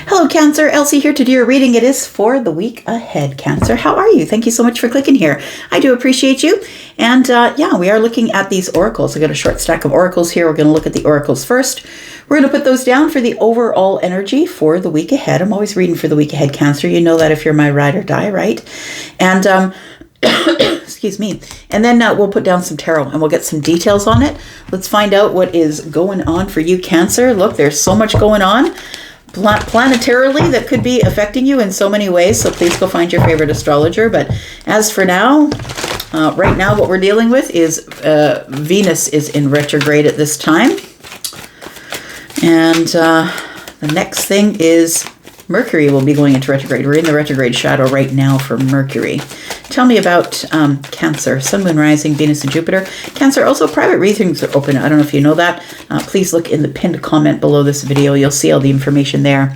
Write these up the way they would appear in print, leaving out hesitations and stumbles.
Hello, Cancer. Elsie here to do your reading. It is for the week ahead, Cancer. How are you? Thank you so much for clicking here. I do appreciate you. And yeah, we are looking at these oracles. I got a short stack of oracles here. We're going to look at the oracles first. We're going to put those down for the overall energy for the week ahead. I'm always reading for the week ahead, Cancer. You know that if you're my ride or die, right? And excuse me. And then we'll put down some tarot and we'll get some details on it. Let's find out what is going on for you, Cancer. Look, there's so much going on planetarily that could be affecting you in so many ways. So please go find your favorite astrologer. But as for now, right now what we're dealing with is Venus is in retrograde at this time. And the next thing is Mercury will be going into retrograde. We're in the retrograde shadow right now for Mercury. Tell me about Cancer, Sun, Moon, Rising, Venus, and Jupiter. Cancer, also private readings are open. I don't know if you know that. Please look in the pinned comment below this video. You'll see all the information there.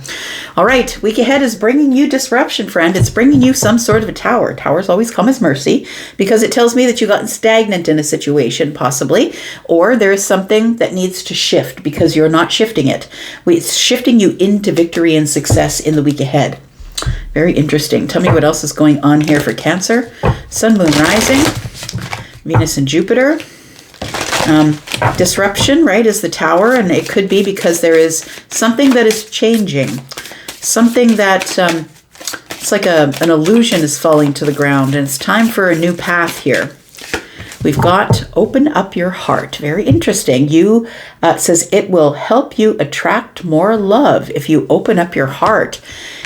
All right, week ahead is bringing you disruption, friend. It's bringing you some sort of a tower. Towers always come as mercy because it tells me that you've gotten stagnant in a situation, possibly, or there is something that needs to shift because you're not shifting it. It's shifting you into victory and success in the week ahead. Very interesting. Tell me what else is going on here for Cancer. Sun, Moon, Rising, Venus and Jupiter. Disruption, right, is the tower, and it could be because there is something that is changing. Something that, it's like an illusion is falling to the ground, and it's time for a new path here. We've got open up your heart. Very interesting. You says it will help you attract more love if you open up your heart.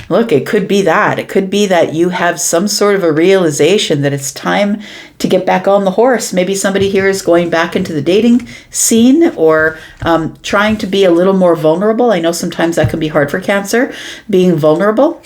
Look, it could be that. It could be that you have some sort of a realization that it's time to get back on the horse. Maybe somebody here is going back into the dating scene or trying to be a little more vulnerable. I know sometimes that can be hard for Cancer, being vulnerable.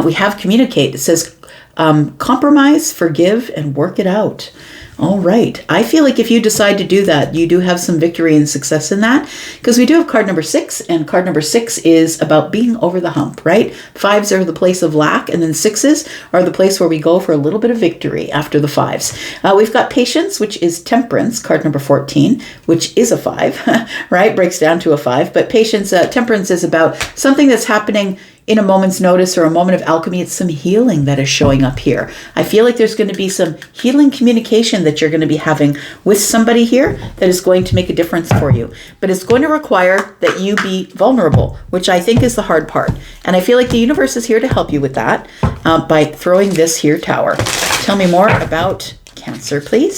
We have communicate. It says compromise, forgive, and work it out. All right. I feel like if you decide to do that, you do have some victory and success in that because we do have card number 6, and card number 6 is about being over the hump, right? 5s are the place of lack, and then 6s are the place where we go for a little bit of victory after the 5s. We've got patience, which is temperance, card number 14, which is a 5, right? Breaks down to a 5, but patience, temperance is about something that's happening in a moment's notice or a moment of alchemy. It's some healing that is showing up here. I feel like there's going to be some healing communication that you're going to be having with somebody here that is going to make a difference for you. But it's going to require that you be vulnerable, which I think is the hard part. And I feel like the universe is here to help you with that by throwing this here tower. Tell me more about Cancer, please.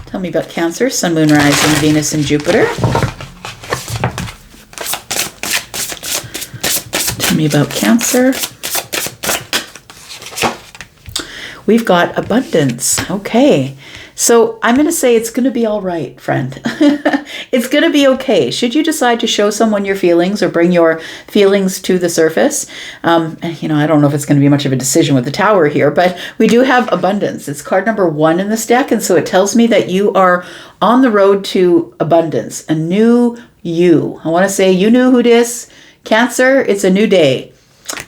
Tell me about Cancer, Sun, Moon, Rising, Venus, and Jupiter. Me about Cancer. We've got abundance. Okay. So I'm going to say it's going to be all right, friend. It's going to be okay. Should you decide to show someone your feelings or bring your feelings to the surface, you know, I don't know if it's going to be much of a decision with the tower here, but we do have abundance. It's card number 1 in this deck. And so it tells me that you are on the road to abundance, a new you. I want to say you knew who this. Cancer, it's a new day.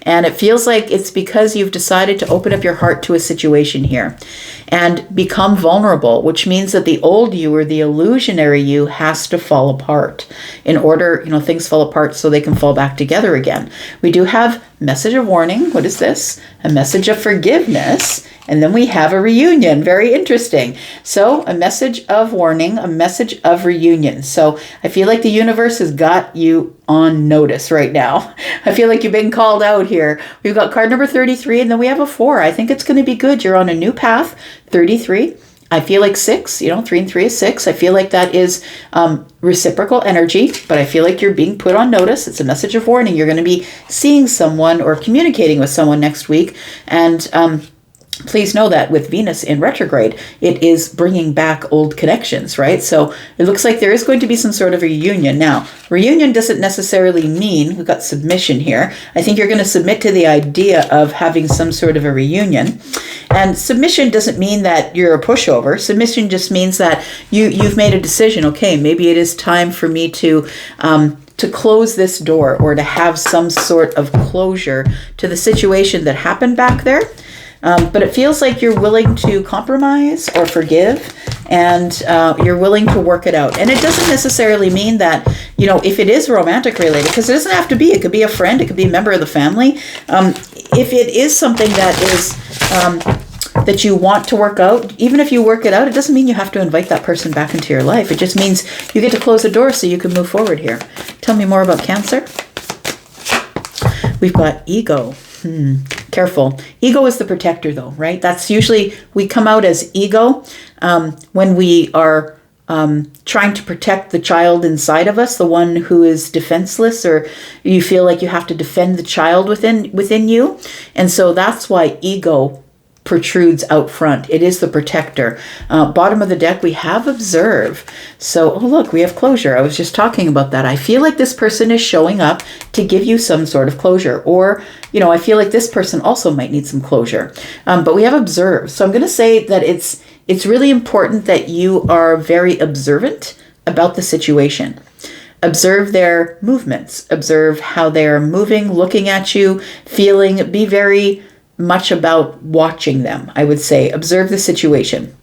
And it feels like it's because you've decided to open up your heart to a situation here and become vulnerable, which means that the old you or the illusionary you has to fall apart in order, you know, things fall apart so they can fall back together again. We do have message of warning. What is this? A message of forgiveness. And then we have a reunion. Very interesting. So a message of warning, a message of reunion. So I feel like the universe has got you on notice right now. I feel like you've been called out here. We've got card number 33 and then we have a 4. I think it's going to be good. You're on a new path. 33. I feel like 6, you know, 3 and 3 is 6. I feel like that is reciprocal energy, but I feel like you're being put on notice. It's a message of warning. You're going to be seeing someone or communicating with someone next week. And please know that with Venus in retrograde, it is bringing back old connections, right? So it looks like there is going to be some sort of a reunion. Now, reunion doesn't necessarily mean, we've got submission here. I think you're going to submit to the idea of having some sort of a reunion. And submission doesn't mean that you're a pushover. Submission just means that you've made a decision. Okay, maybe it is time for me to close this door or to have some sort of closure to the situation that happened back there. But it feels like you're willing to compromise or forgive, and you're willing to work it out. And it doesn't necessarily mean that, if it is romantic related, because it doesn't have to be. It could be a friend. It could be a member of the family. If it is something that is that you want to work out, even if you work it out, it doesn't mean you have to invite that person back into your life. It just means you get to close the door so you can move forward here. Tell me more about Cancer. We've got ego. Careful. Ego is the protector though, right? That's usually, we come out as ego when we are trying to protect the child inside of us, the one who is defenseless, or you feel like you have to defend the child within you. And so that's why ego protrudes out front. It is the protector. Bottom of the deck, we have observe. So, look, we have closure. I was just talking about that. I feel like this person is showing up to give you some sort of closure. Or, I feel like this person also might need some closure. But we have observe. So I'm going to say that it's really important that you are very observant about the situation. Observe their movements. Observe how they're moving, looking at you, feeling. Be very much about watching them, I would say. Observe the situation.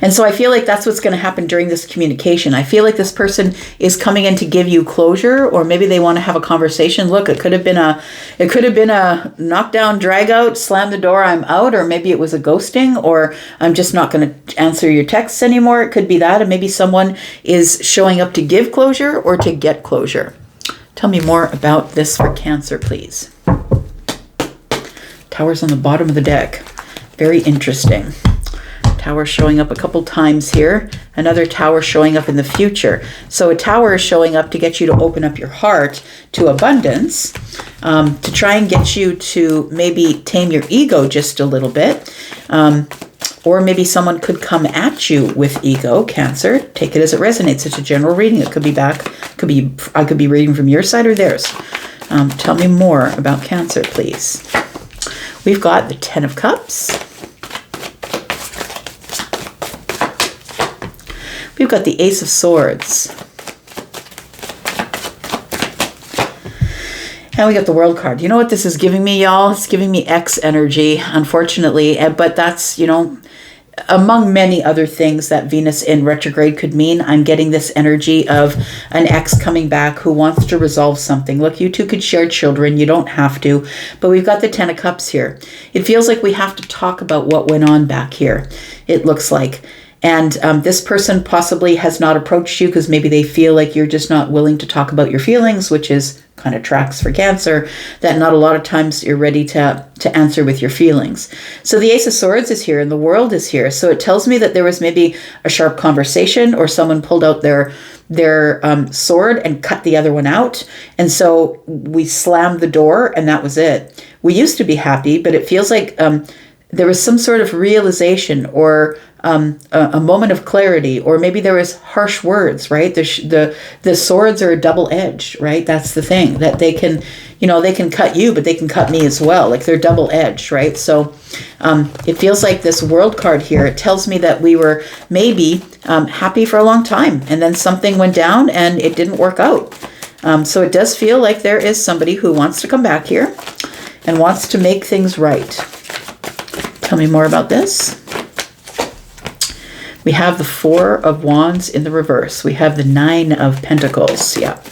And so I feel like that's what's going to happen during this communication. I feel like this person is coming in to give you closure, or maybe they want to have a conversation. Look, it could have been a knockdown, drag out, slam the door, I'm out, or maybe it was a ghosting, or I'm just not going to answer your texts anymore. It could be that, and maybe someone is showing up to give closure or to get closure. Tell me more about this for Cancer, please. Tower's on the bottom of the deck. Very interesting. Tower showing up a couple times here. Another tower showing up in the future. So a tower is showing up to get you to open up your heart to abundance, to try and get you to maybe tame your ego just a little bit. Or maybe someone could come at you with ego, Cancer. Take it as it resonates. It's a general reading. It could be I could be reading from your side or theirs. Tell me more about Cancer, please. We've got the Ten of Cups. We've got the Ace of Swords. And we got the World card. You know what this is giving me, y'all? It's giving me X energy, unfortunately. But that's, among many other things that Venus in retrograde could mean. I'm getting this energy of an ex coming back who wants to resolve something. Look, you two could share children. You don't have to. But we've got the Ten of Cups here. It feels like we have to talk about what went on back here, it looks like. And this person possibly has not approached you because maybe they feel like you're just not willing to talk about your feelings, which is kind of tracks for Cancer, that not a lot of times you're ready to answer with your feelings. So the Ace of Swords is here and the World is here. So it tells me that there was maybe a sharp conversation, or someone pulled out their sword and cut the other one out. And so we slammed the door and that was it. We used to be happy, but it feels like there was some sort of realization, or a moment of clarity, or maybe there was harsh words, right? The swords are double-edged, right? That's the thing, that they can, they can cut you, but they can cut me as well. Like they're double-edged, right? So it feels like this World card here, it tells me that we were maybe happy for a long time, and then something went down and it didn't work out. So it does feel like there is somebody who wants to come back here and wants to make things right. Tell me more about this. We have the Four of Wands in the reverse. We have the Nine of Pentacles. Yeah.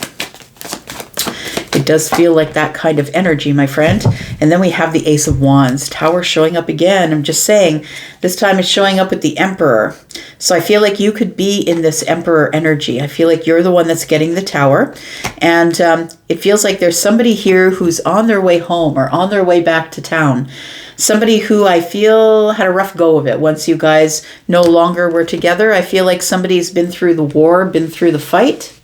It does feel like that kind of energy, my friend. And then we have the Ace of Wands. Tower showing up again. I'm just saying, this time it's showing up with the Emperor. So I feel like you could be in this Emperor energy. I feel like you're the one that's getting the Tower. And it feels like there's somebody here who's on their way home or on their way back to town. Somebody who I feel had a rough go of it once you guys no longer were together. I feel like somebody's been through the war, been through the fight,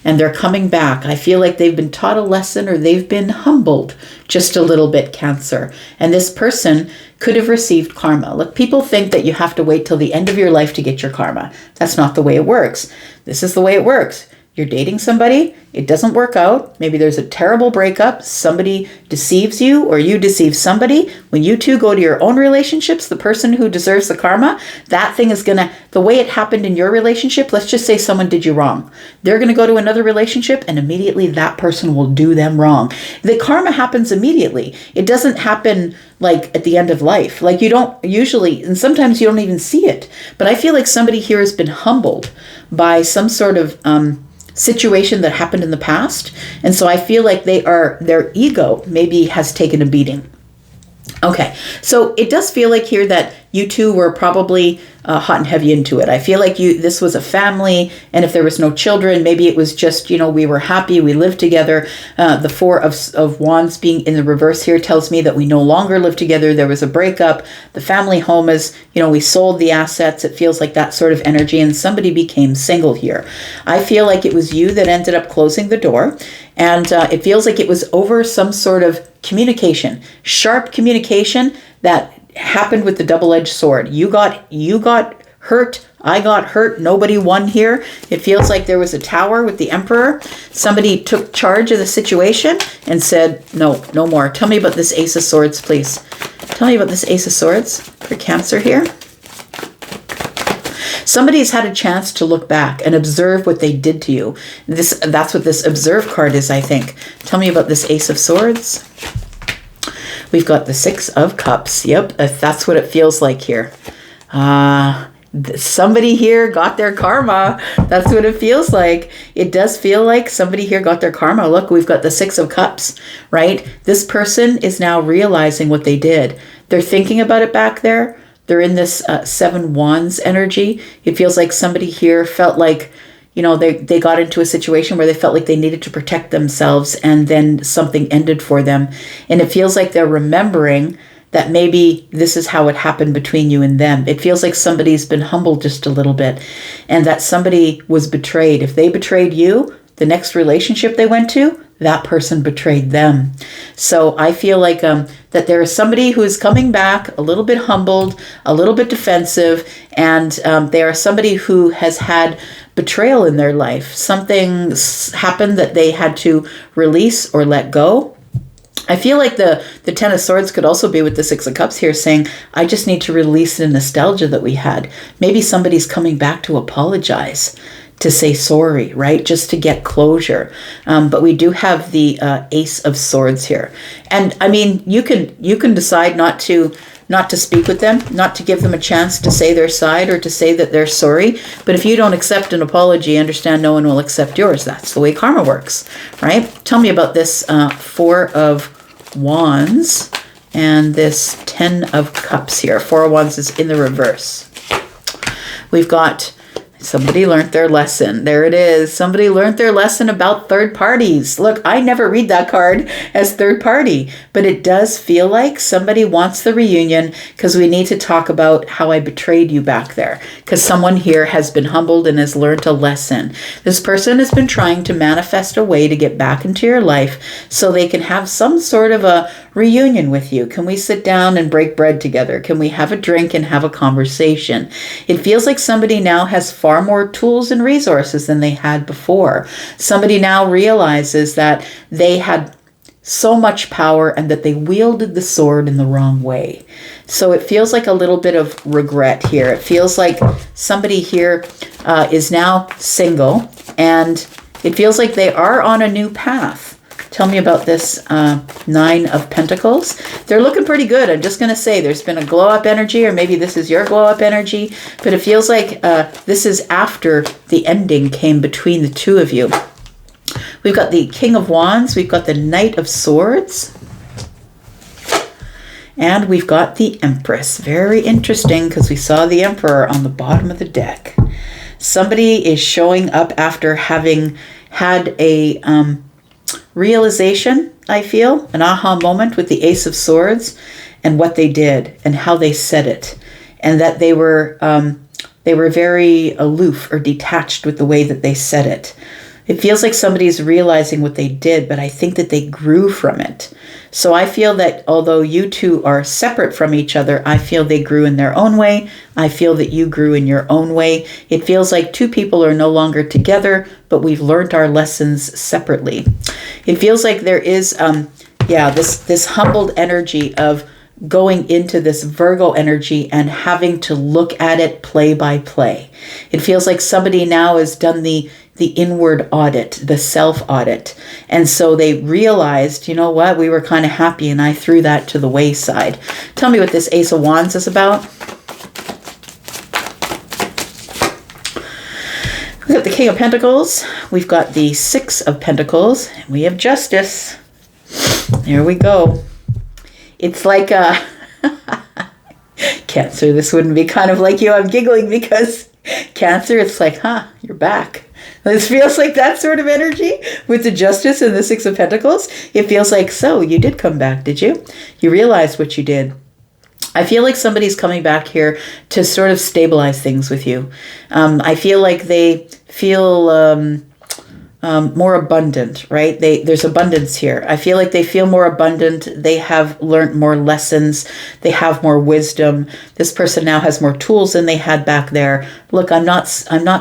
and they're coming back. I feel like they've been taught a lesson, or they've been humbled just a little bit, Cancer. And this person could have received karma. Look, people think that you have to wait till the end of your life to get your karma. That's not the way it works. This is the way it works. you're dating somebody, it doesn't work out. Maybe there's a terrible breakup. Somebody deceives you or you deceive somebody. When you two go to your own relationships, the person who deserves the karma, that thing is the way it happened in your relationship, let's just say someone did you wrong. They're going to go to another relationship and immediately that person will do them wrong. The karma happens immediately. It doesn't happen like at the end of life. Like you don't usually, and sometimes you don't even see it. But I feel like somebody here has been humbled by some sort of situation that happened in the past. And so I feel like their ego maybe has taken a beating. Okay, so it does feel like here that you two were probably hot and heavy into it. I feel like this was a family, and if there was no children, maybe it was just, we were happy, we lived together. The Four of Wands being in the reverse here tells me that we no longer live together. There was a breakup. The family home is, we sold the assets. It feels like that sort of energy, and somebody became single here. I feel like it was you that ended up closing the door, and it feels like it was over some sort of communication, sharp communication that happened with the double-edged sword. You got hurt. I got hurt. Nobody won here. It feels like there was a tower with the Emperor. Somebody took charge of the situation and said, no more. Tell me about this Ace of Swords, please. Tell me about this Ace of Swords for Cancer here. Somebody's had a chance to look back and observe what they did to you. That's what this Observe card is, I think. Tell me about this Ace of Swords. We've got the Six of Cups. Yep, that's what it feels like here. Somebody here got their karma. That's what it feels like. It does feel like somebody here got their karma. Look, we've got the Six of Cups, right? This person is now realizing what they did. They're thinking about it back there. They're in this Seven Wands energy. It feels like somebody here felt like, they got into a situation where they felt like they needed to protect themselves, and then something ended for them. And it feels like they're remembering that maybe this is how it happened between you and them. It feels like somebody's been humbled just a little bit, and that somebody was betrayed. If they betrayed you, the next relationship they went to, that person betrayed them. So I feel like that there is somebody who is coming back a little bit humbled, a little bit defensive, and they are somebody who has had betrayal in their life. Something happened that they had to release or let go. I feel like the Ten of Swords could also be with the Six of Cups here, saying, I just need to release the nostalgia that we had. Maybe somebody's coming back to apologize, to say sorry, right? Just to get closure. But we do have the Ace of Swords here. And I mean, you can decide not to speak with them, not to give them a chance to say their side or to say that they're sorry. But if you don't accept an apology, understand no one will accept yours. That's the way karma works, right? Tell me about this Four of Wands and this Ten of Cups here. Four of Wands is in the reverse. We've got somebody learned their lesson. There it is. Somebody learned their lesson about third parties. Look, I never read that card as third party, but it does feel like somebody wants the reunion because we need to talk about how I betrayed you back there, because someone here has been humbled and has learned a lesson. This person has been trying to manifest a way to get back into your life so they can have some sort of a reunion with you. Can we sit down and break bread together? Can we have a drink and have a conversation? It feels like somebody now has far more tools and resources than they had before. Somebody now realizes that they had so much power and that they wielded the sword in the wrong way. So it feels like a little bit of regret here. It feels like somebody here is now single, and it feels like they are on a new path. Tell me about this Nine of Pentacles. They're looking pretty good. I'm just going to say there's been a glow-up energy, or maybe this is your glow-up energy, but it feels like this is after the ending came between the two of you. We've got the King of Wands. We've got the Knight of Swords. And we've got the Empress. Very interesting, because we saw the Emperor on the bottom of the deck. Somebody is showing up after having had a realization, I feel, an aha moment with the Ace of Swords and what they did and how they said it, and that they were very aloof or detached with the way that they said it. It feels like somebody's realizing what they did, but I think that they grew from it. So I feel that although you two are separate from each other, I feel they grew in their own way. I feel that you grew in your own way. It feels like two people are no longer together, but we've learned our lessons separately. It feels like there is, this humbled energy of going into this Virgo energy and having to look at it play by play. It feels like somebody now has done the inward audit, the self audit. And so they realized, you know what, we were kind of happy and I threw that to the wayside. Tell me what this Ace of Wands is about. We have the King of Pentacles. We've got the Six of Pentacles. And we have Justice. There we go. It's like Cancer, this wouldn't be kind of like you. I'm giggling because Cancer, it's like, you're back. This feels like that sort of energy with the Justice and the Six of Pentacles. It feels like, so you did come back, did you? You realized what you did. I feel like somebody's coming back here to sort of stabilize things with you. I feel like they feel more abundant, right? There's abundance here. I feel like they feel more abundant. They have learned more lessons. They have more wisdom. This person now has more tools than they had back there. Look, I'm not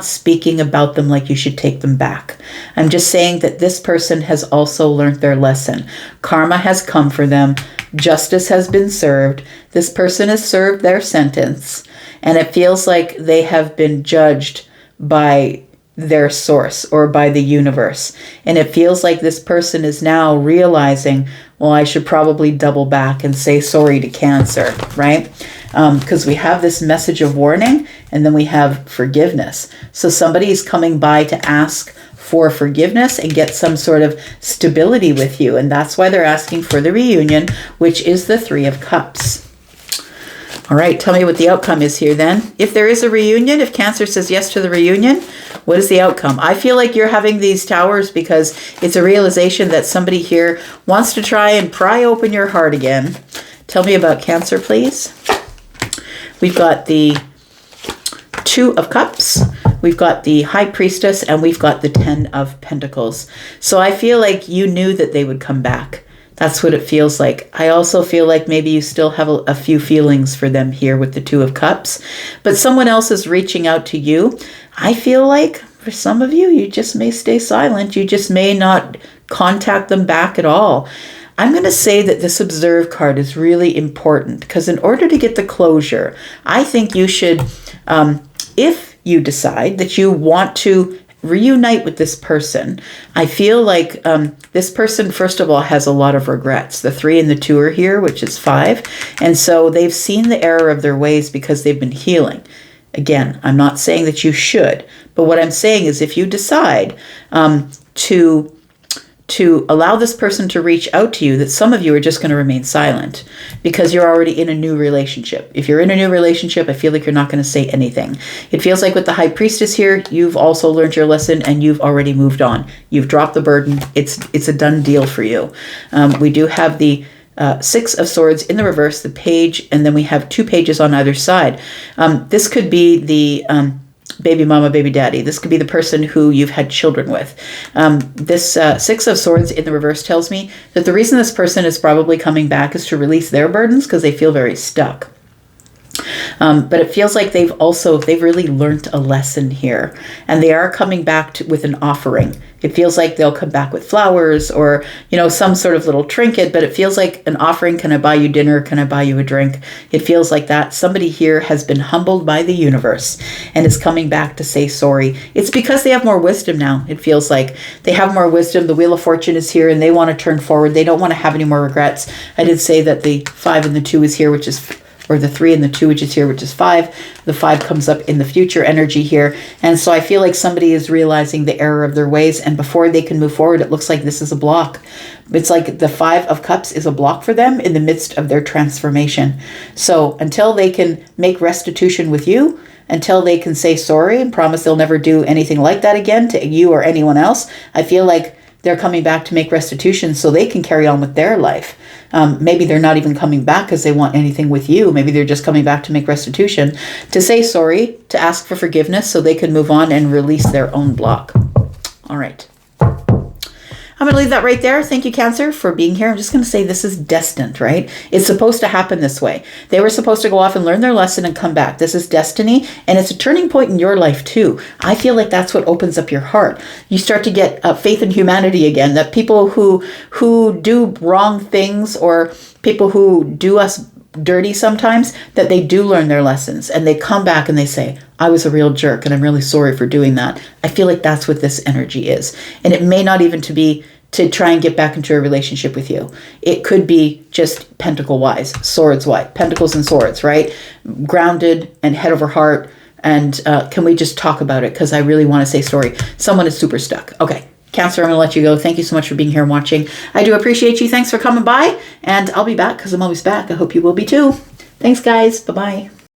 speaking about them like you should take them back. I'm just saying that this person has also learned their lesson. Karma has come for them. Justice has been served. This person has served their sentence. And it feels like they have been judged by their source or by the universe. And it feels like this person is now realizing, well, I should probably double back and say sorry to Cancer, right? Because we have this message of warning and then we have forgiveness. So somebody is coming by to ask for forgiveness and get some sort of stability with you. And that's why they're asking for the reunion, which is the Three of Cups. All right, tell me what the outcome is here then. If there is a reunion, if Cancer says yes to the reunion, what is the outcome? I feel like you're having these towers because it's a realization that somebody here wants to try and pry open your heart again. Tell me about Cancer, please. We've got the Two of Cups. We've got the High Priestess and we've got the Ten of Pentacles. So I feel like you knew that they would come back. That's what it feels like. I also feel like maybe you still have a few feelings for them here with the Two of Cups, but someone else is reaching out to you. I feel like for some of you, you just may stay silent. You just may not contact them back at all. I'm going to say that this Observe card is really important because in order to get the closure, I think you should, if you decide that you want to reunite with this person, I feel like this person, first of all, has a lot of regrets. The 3 and the 2 are here, which is 5. And so they've seen the error of their ways because they've been healing. Again, I'm not saying that you should, but what I'm saying is if you decide to allow this person to reach out to you, that some of you are just going to remain silent because you're already in a new relationship. If you're in a new relationship, I feel like you're not going to say anything. It feels like with the High Priestess here, you've also learned your lesson and you've already moved on. You've dropped the burden. It's a done deal for you. We do have the Six of Swords in the reverse, the Page, and then we have 2 pages on either side. This could be the baby mama, baby daddy. This could be the person who you've had children with. This Six of Swords in the reverse tells me that the reason this person is probably coming back is to release their burdens because they feel very stuck. But it feels like they've really learned a lesson here, and they are coming back with an offering. It feels like they'll come back with flowers or, some sort of little trinket, but it feels like an offering. Can I buy you dinner? Can I buy you a drink? It feels like that. Somebody here has been humbled by the universe and is coming back to say sorry. It's because they have more wisdom now. It feels like they have more wisdom. The Wheel of Fortune is here and they want to turn forward. They don't want to have any more regrets. I did say that the 5 and the 2 is here, or the 3 and the 2, which is here, which is 5. The 5 comes up in the future energy here. And so I feel like somebody is realizing the error of their ways. And before they can move forward, it looks like this is a block. It's like the 5 of Cups is a block for them in the midst of their transformation. So until they can make restitution with you, until they can say sorry and promise they'll never do anything like that again to you or anyone else, I feel like they're coming back to make restitution so they can carry on with their life. Maybe they're not even coming back because they want anything with you. Maybe they're just coming back to make restitution, to say sorry, to ask for forgiveness so they can move on and release their own block. All right. I'm going to leave that right there. Thank you, Cancer, for being here. I'm just going to say this is destined, right? It's supposed to happen this way. They were supposed to go off and learn their lesson and come back. This is destiny, and it's a turning point in your life too. I feel like that's what opens up your heart. You start to get faith in humanity again, that people who do wrong things, or people who do us dirty sometimes, that they do learn their lessons and they come back and they say, I was a real jerk and I'm really sorry for doing that. I feel like that's what this energy is. And it may not even to be to try and get back into a relationship with you. It could be just pentacle wise, swords wise, pentacles and swords, right? Grounded and head over heart. And can we just talk about it? Because I really want to say sorry. Someone is super stuck. Okay. Cancer, I'm going to let you go. Thank you so much for being here and watching. I do appreciate you. Thanks for coming by. And I'll be back because I'm always back. I hope you will be too. Thanks, guys. Bye-bye.